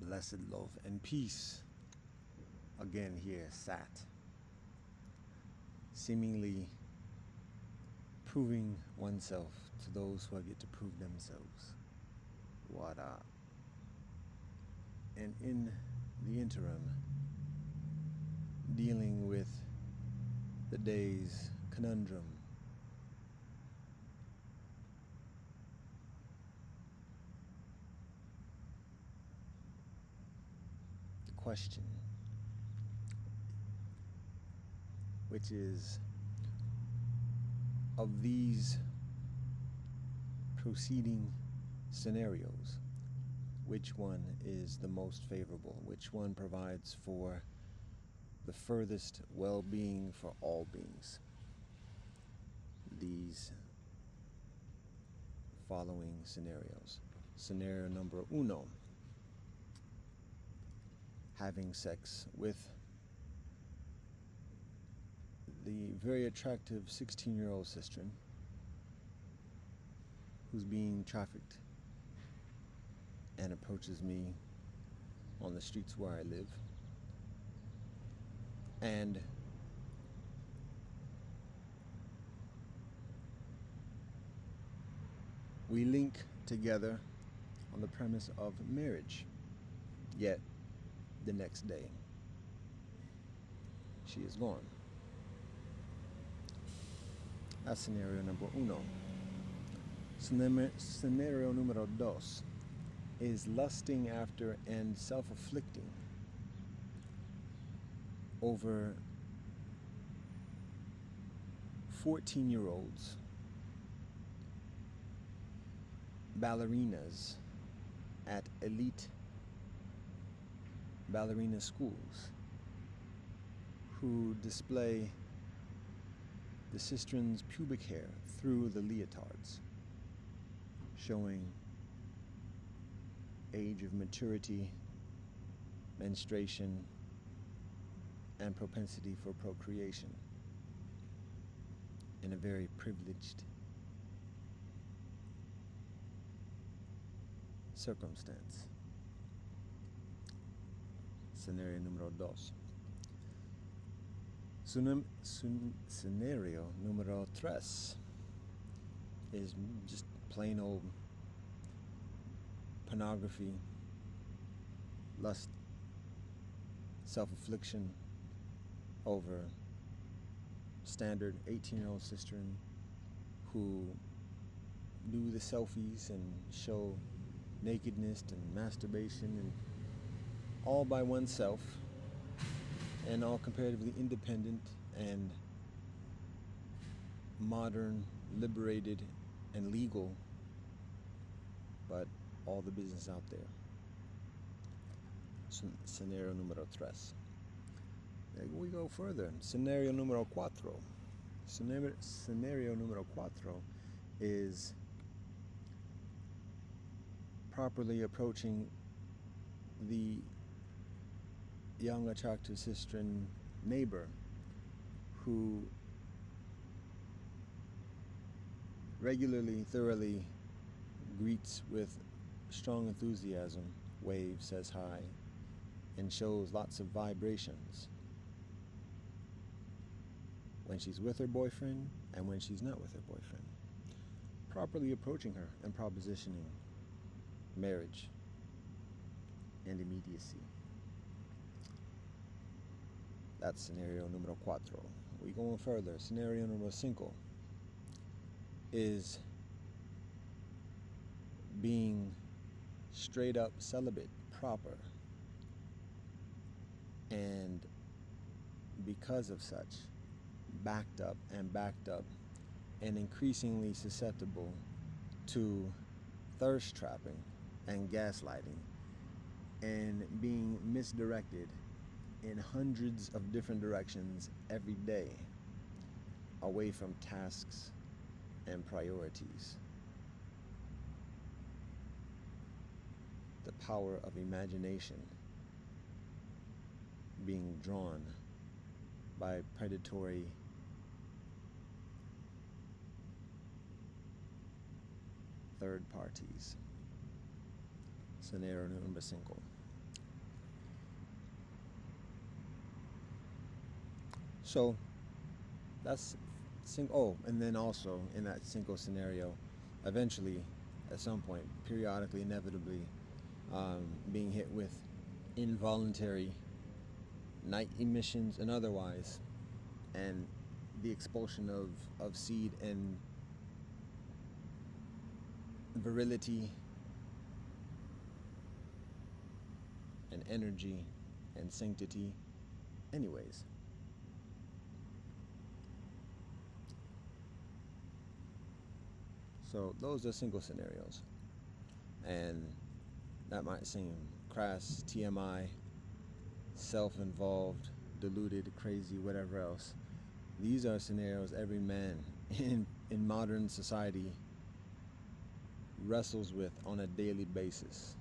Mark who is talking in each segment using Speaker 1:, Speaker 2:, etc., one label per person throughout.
Speaker 1: Blessed love and peace again here sat, seemingly proving oneself to those who have yet to prove themselves. What and in the interim, dealing with the day's conundrum. The question, which is, of these proceeding scenarios, which one is the most favorable? Which one provides for the furthest well-being for all beings? These following scenarios. Scenario number uno, having sex with the very attractive 16-year-old sister who's being trafficked and approaches me on the streets where I live, and we link together on the premise of marriage. Yet the next day she is gone. That's scenario number uno. Scenario numero dos is lusting after and self-afflicting over 14-year-olds ballerinas at elite ballerina schools who display the sistren's pubic hair through the leotards, showing age of maturity, menstruation, and propensity for procreation in a very privileged circumstance. Scenario numero dos. Scenario numero tres is just plain old pornography, lust, self-affliction over standard 18-year-old sister who do the selfies and show nakedness and masturbation, and all by oneself, and all comparatively independent and modern, liberated, and legal, but all the business out there. Scenario numero tres. There we go further. Scenario numero cuatro. Scenario numero cuatro is properly approaching the young, attractive sister and neighbor who regularly, thoroughly greets with strong enthusiasm, waves, says hi, and shows lots of vibrations when she's with her boyfriend and when she's not with her boyfriend. Properly approaching her and propositioning marriage and immediacy. That's scenario numero cuatro. We going further. Scenario numero cinco is being straight up celibate, proper, and because of such, backed up and increasingly susceptible to thirst trapping and gaslighting, and being misdirected in hundreds of different directions every day away from tasks and priorities. The power of imagination being drawn by predatory third parties. Scenario number cinco. So that's and then also in that single scenario, eventually, at some point, periodically, inevitably, being hit with involuntary night emissions and otherwise, and the expulsion of seed and virility and energy and sanctity anyways. So those are single scenarios, and that might seem crass, TMI, self-involved, deluded, crazy, whatever else. These are scenarios every man in modern society wrestles with on a daily basis.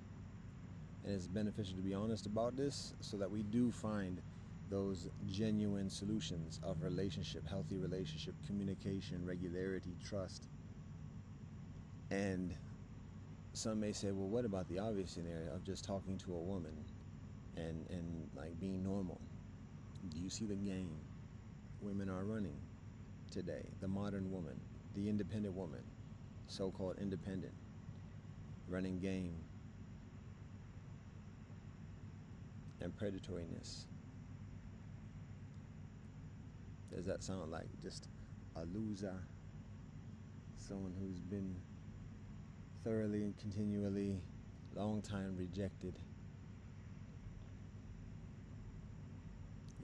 Speaker 1: And it's beneficial to be honest about this so that we do find those genuine solutions of relationship, healthy relationship, communication, regularity, trust. And some may say, well, what about the obvious scenario of just talking to a woman and like being normal? Do you see the game women are running today? The modern woman, the independent woman, so-called independent, running game and predatoriness. Does that sound like just a loser? Someone who's been thoroughly and continually, long time rejected?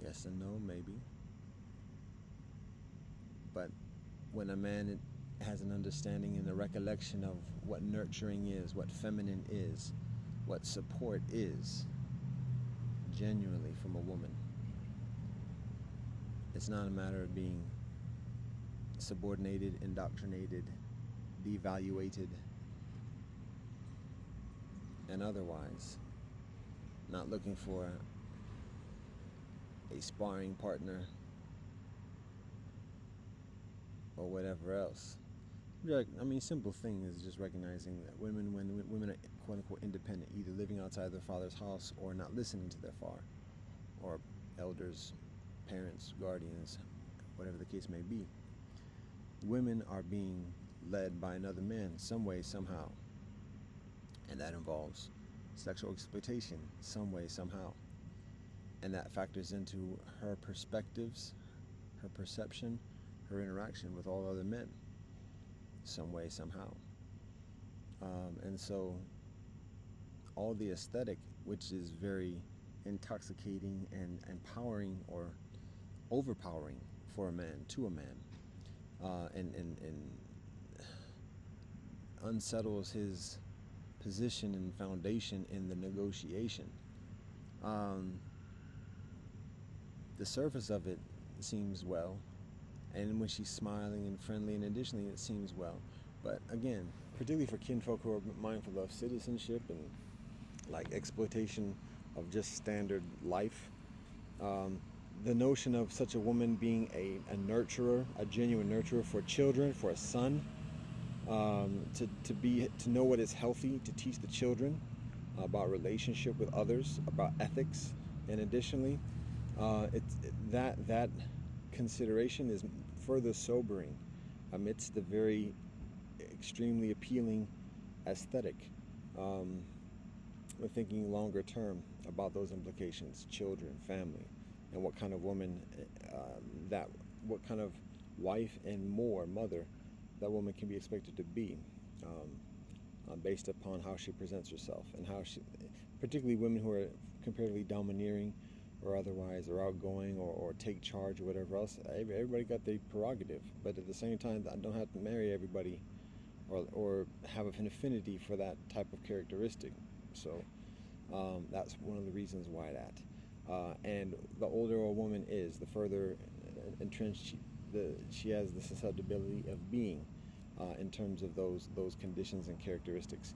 Speaker 1: Yes and no, maybe. But when a man has an understanding and a recollection of what nurturing is, what feminine is, what support is, genuinely from a woman, it's not a matter of being subordinated, indoctrinated, devaluated, and otherwise. Not looking for a sparring partner or whatever else. I mean, simple thing is just recognizing that when women are quote unquote independent, either living outside their father's house or not listening to their father or elders, parents, guardians, whatever the case may be, women are being led by another man some way, somehow. And that involves sexual exploitation some way, somehow. And that factors into her perspectives, her perception, her interaction with all other men some way, somehow. And so all the aesthetic, which is very intoxicating and empowering or overpowering for a man, to a man, and unsettles his position and foundation in the negotiation. The surface of it seems well, and when she's smiling and friendly, and additionally it seems well. But again, particularly for kinfolk who are mindful of citizenship and like exploitation of just standard life, the notion of such a woman being a nurturer, a genuine nurturer for children, for a son, to know what is healthy, to teach the children about relationship with others, about ethics, and additionally, that consideration is further sobering amidst the very extremely appealing aesthetic. We're thinking longer term about those implications: children, family, and what kind of woman, what kind of wife and more mother that woman can be expected to be, based upon how she presents herself and how she, particularly women who are comparatively domineering or otherwise, or outgoing, or take charge or whatever else. Everybody got their prerogative, but at the same time, I don't have to marry everybody or have an affinity for that type of characteristic. So that's one of the reasons why that. And the older a woman is, the further entrenched she has the susceptibility of being in terms of those conditions and characteristics.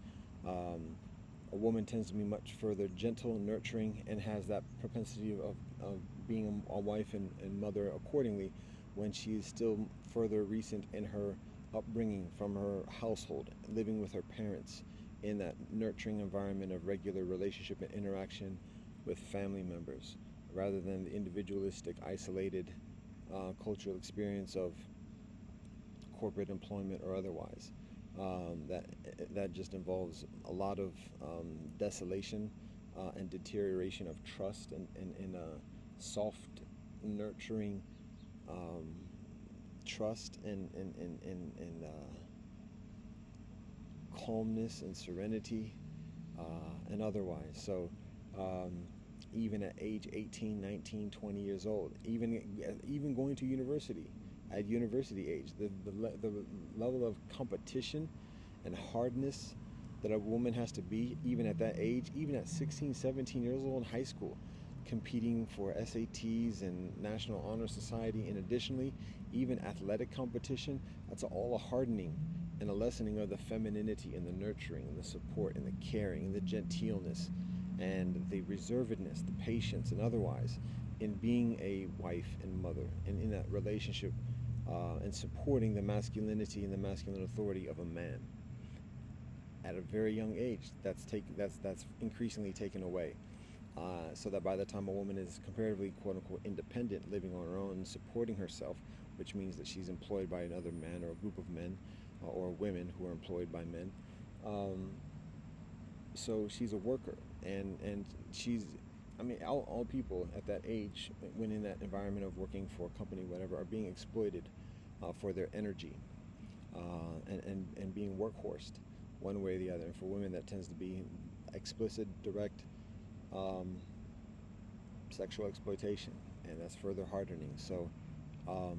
Speaker 1: A woman tends to be much further gentle, nurturing, and has that propensity of being a wife and mother accordingly when she is still further recent in her upbringing from her household, living with her parents in that nurturing environment of regular relationship and interaction with family members, rather than the individualistic, isolated cultural experience of corporate employment or otherwise. That just involves a lot of desolation and deterioration of trust and soft, nurturing trust and calmness and serenity and otherwise. So even at age 18, 19, 20 years old, even going to university, at university age, the level of competition and hardness that a woman has to be, even at that age, even at 16, 17 years old in high school, competing for SATs and National Honor Society, and additionally, even athletic competition, that's all a hardening and a lessening of the femininity and the nurturing and the support and the caring and the genteelness and the reservedness, the patience and otherwise in being a wife and mother and in that relationship and supporting the masculinity and the masculine authority of a man. At a very young age, that's increasingly taken away. So that by the time a woman is comparatively quote-unquote independent, living on her own, supporting herself, which means that she's employed by another man or a group of men or women who are employed by men. So she's a worker, and she's, I mean, all people at that age, when in that environment of working for a company, whatever, are being exploited for their energy and being workhorsed one way or the other. And for women, that tends to be explicit, direct sexual exploitation, and that's further hardening. So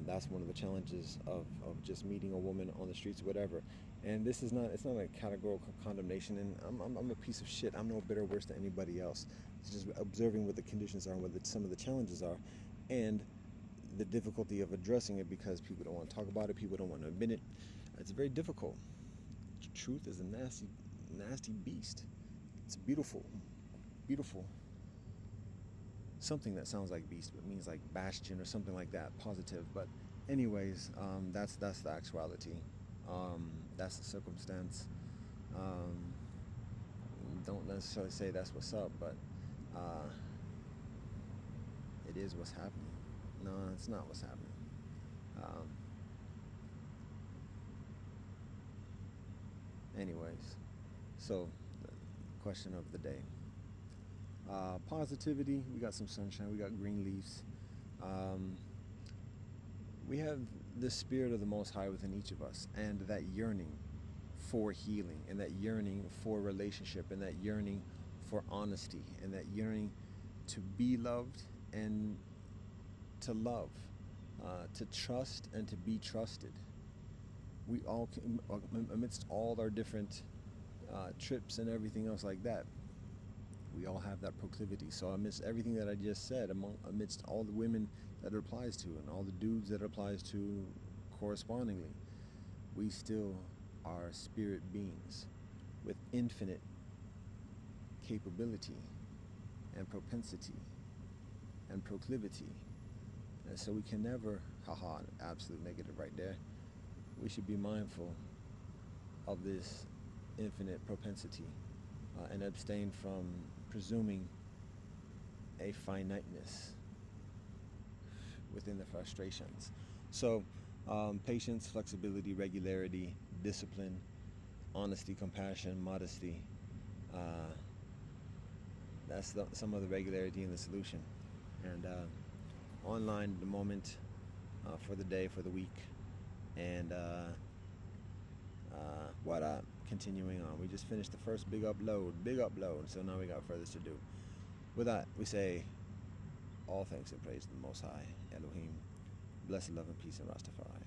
Speaker 1: that's one of the challenges of just meeting a woman on the streets, whatever. And this is not, it's not a categorical condemnation, and I'm a piece of shit. I'm no better or worse than anybody else. It's just observing what the conditions are and what some of the challenges are, and the difficulty of addressing it, because people don't want to talk about it, people don't want to admit it. It's very difficult. Truth is a nasty, nasty beast. It's beautiful, beautiful. Something that sounds like beast, but means like bastion or something like that, positive. But anyways, that's the actuality. That's the circumstance. Don't necessarily say that's what's up, but it is what's happening. No, it's not what's happening. Anyways, so the question of the day. Positivity, we got some sunshine, we got green leaves. We have the spirit of the Most High within each of us, and that yearning for healing, and that yearning for relationship, and that yearning for honesty, and that yearning to be loved and to love, to trust and to be trusted. We all, amidst all our different trips and everything else like that, we all have that proclivity. So amidst everything that I just said, amidst all the women that it applies to and all the dudes that it applies to correspondingly, we still are spirit beings with infinite capability and propensity and proclivity. And so we can never, absolute negative right there. We should be mindful of this infinite propensity and abstain from presuming a finiteness within the frustrations. So patience, flexibility, regularity, discipline, honesty, compassion, modesty, that's some of the regularity in the solution. And online at the moment, for the day, for the week, and what up? Continuing on, we just finished the first big upload, so now we got furthers to do. With that, we say all thanks and praise to the Most High, Elohim, blessed love and peace in Rastafari.